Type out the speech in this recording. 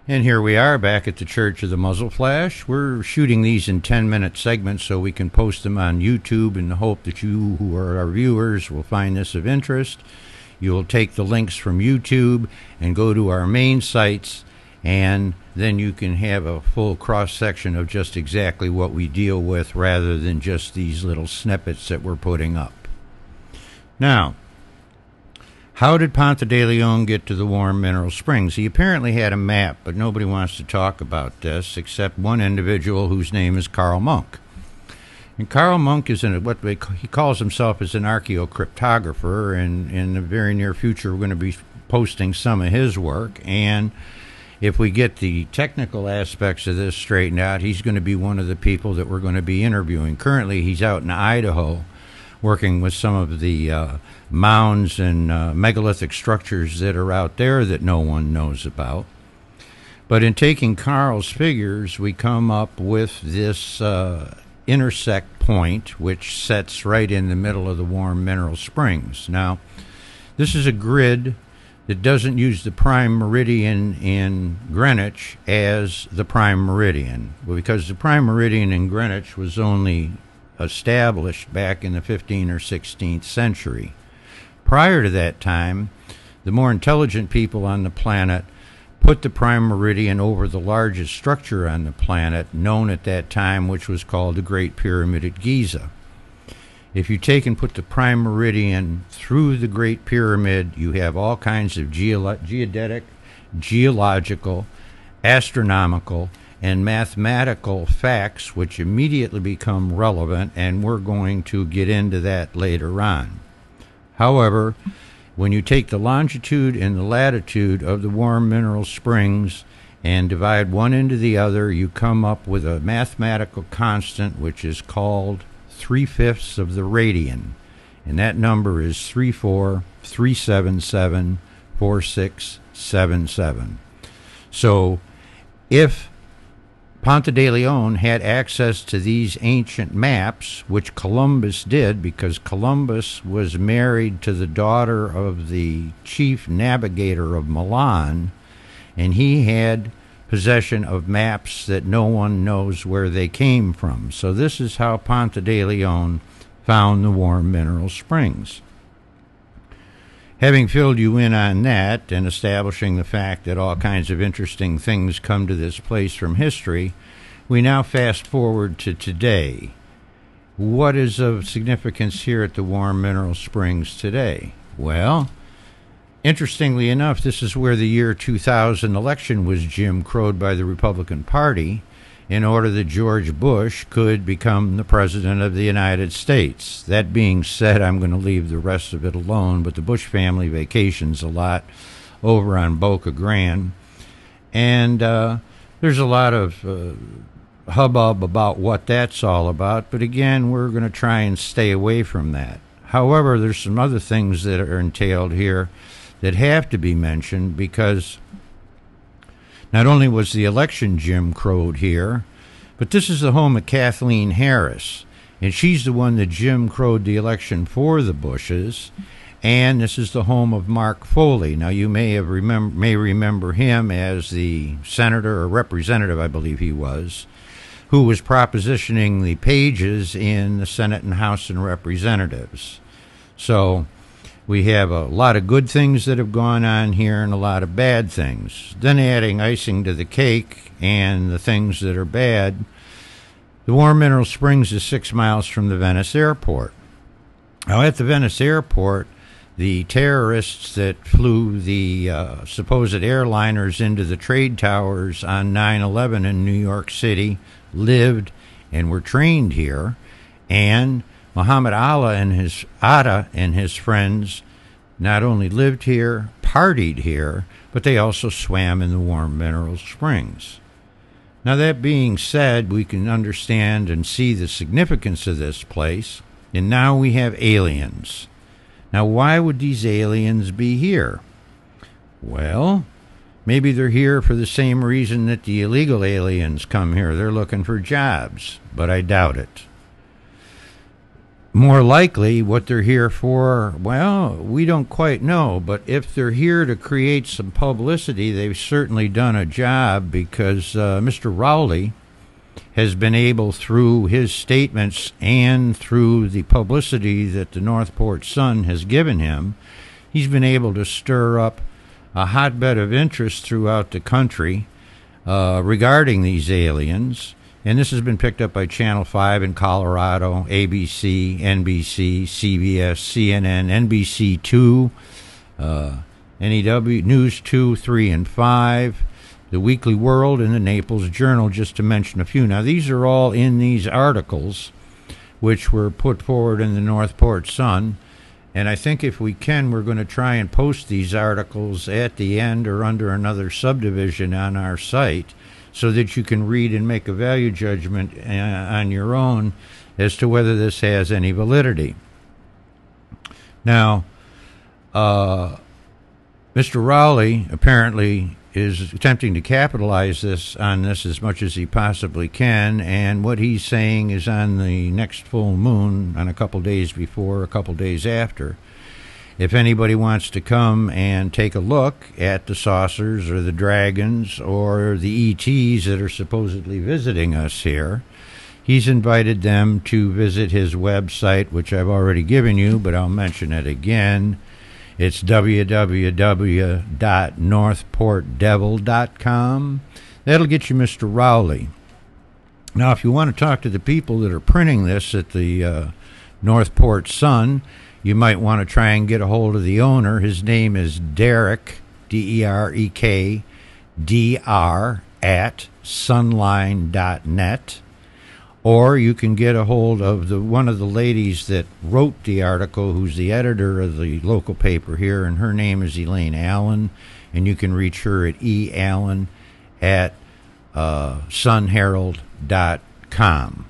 And here we are back at the Church of the Muzzle Flash. We're shooting these in 10-minute segments so we can post them on YouTube in the hope that you, who are our viewers, will find this of interest. You'll take the links from YouTube and go to our main sites, and then you can have a full cross-section of just exactly what we deal with rather than just these little snippets that we're putting up. Now, how did Ponce de Leon get to the warm mineral springs? He apparently had a map, but nobody wants to talk about this except one individual whose name is Carl Munk. And Carl Munk is he calls himself as an archaeocryptographer, and in the very near future we're going to be posting some of his work. And if we get the technical aspects of this straightened out, he's going to be one of the people that we're going to be interviewing. Currently, he's out in Idaho working with some of the mounds and megalithic structures that are out there that no one knows about. But in taking Carl's figures, we come up with this intersect point, which sets right in the middle of the warm mineral springs. Now, this is a grid that doesn't use the prime meridian in Greenwich as the prime meridian, because the prime meridian in Greenwich was only established back in the 15th or 16th century. Prior to that time, the more intelligent people on the planet put the prime meridian over the largest structure on the planet, known at that time, which was called the Great Pyramid at Giza. If you take and put the prime meridian through the Great Pyramid, you have all kinds of geodetic, geological, astronomical, and mathematical facts which immediately become relevant, and we're going to get into that later on. However, when you take the longitude and the latitude of the warm mineral springs and divide one into the other, you come up with a mathematical constant which is called 3/5 of the radian, and that number is 34,377,4677. So if Ponce de Leon had access to these ancient maps, which Columbus did, because Columbus was married to the daughter of the chief navigator of Milan, and he had possession of maps that no one knows where they came from. So this is how Ponce de Leon found the warm mineral springs. Having filled you in on that and establishing the fact that all kinds of interesting things come to this place from history, we now fast forward to today. What is of significance here at the warm mineral springs today? Well, interestingly enough, this is where the year 2000 election was Jim Crowed by the Republican Party in order that George Bush could become the President of the United States. That being said, I'm going to leave the rest of it alone, but the Bush family vacations a lot over on Boca Grande, and there's a lot of hubbub about what that's all about, but again, we're going to try and stay away from that. However, there's some other things that are entailed here that have to be mentioned, because not only was the election Jim Crowed here, but this is the home of Kathleen Harris, and she's the one that Jim Crowed the election for the Bushes, and this is the home of Mark Foley. Now, you may remember him as the senator or representative, I believe he was, who was propositioning the pages in the Senate and House of Representatives. So we have a lot of good things that have gone on here and a lot of bad things. Then adding icing to the cake and the things that are bad, the warm mineral springs is 6 miles from the Venice airport. Now, at the Venice airport, the terrorists that flew the supposed airliners into the trade towers on 9/11 in New York City lived and were trained here, and Muhammad Atta and his friends not only lived here, partied here, but they also swam in the warm mineral springs. Now, that being said, we can understand and see the significance of this place, and now we have aliens. Now, why would these aliens be here? Well, maybe they're here for the same reason that the illegal aliens come here. They're looking for jobs, but I doubt it. more likely, what they're here for, well, we don't quite know. But if they're here to create some publicity, they've certainly done a job, because Mr. Rowley has been able, through his statements and through the publicity that the Northport Sun has given him, he's been able to stir up a hotbed of interest throughout the country regarding these aliens. And this has been picked up by Channel 5 in Colorado, ABC, NBC, CBS, CNN, NBC2, NEW, News 2, 3, and 5, the Weekly World, and the Naples Journal, just to mention a few. Now, these are all in these articles, which were put forward in the Northport Sun. And I think if we can, we're going to try and post these articles at the end or under another subdivision on our site, so that you can read and make a value judgment on your own as to whether this has any validity. Now, Mr. Rowley apparently is attempting to capitalize on this as much as he possibly can, and what he's saying is on the next full moon, on a couple days before, a couple days after, if anybody wants to come and take a look at the saucers or the dragons or the ETs that are supposedly visiting us here, he's invited them to visit his website, which I've already given you, but I'll mention it again. It's www.northportdevil.com. That'll get you Mr. Rowley. Now, if you want to talk to the people that are printing this at the Northport Sun, you might want to try and get a hold of the owner. His name is Derek, D-E-R-E-K, D-R, at sunline.net. Or you can get a hold of one of the ladies that wrote the article, who's the editor of the local paper here, and her name is Elaine Allen, and you can reach her at eallen at sunherald.com.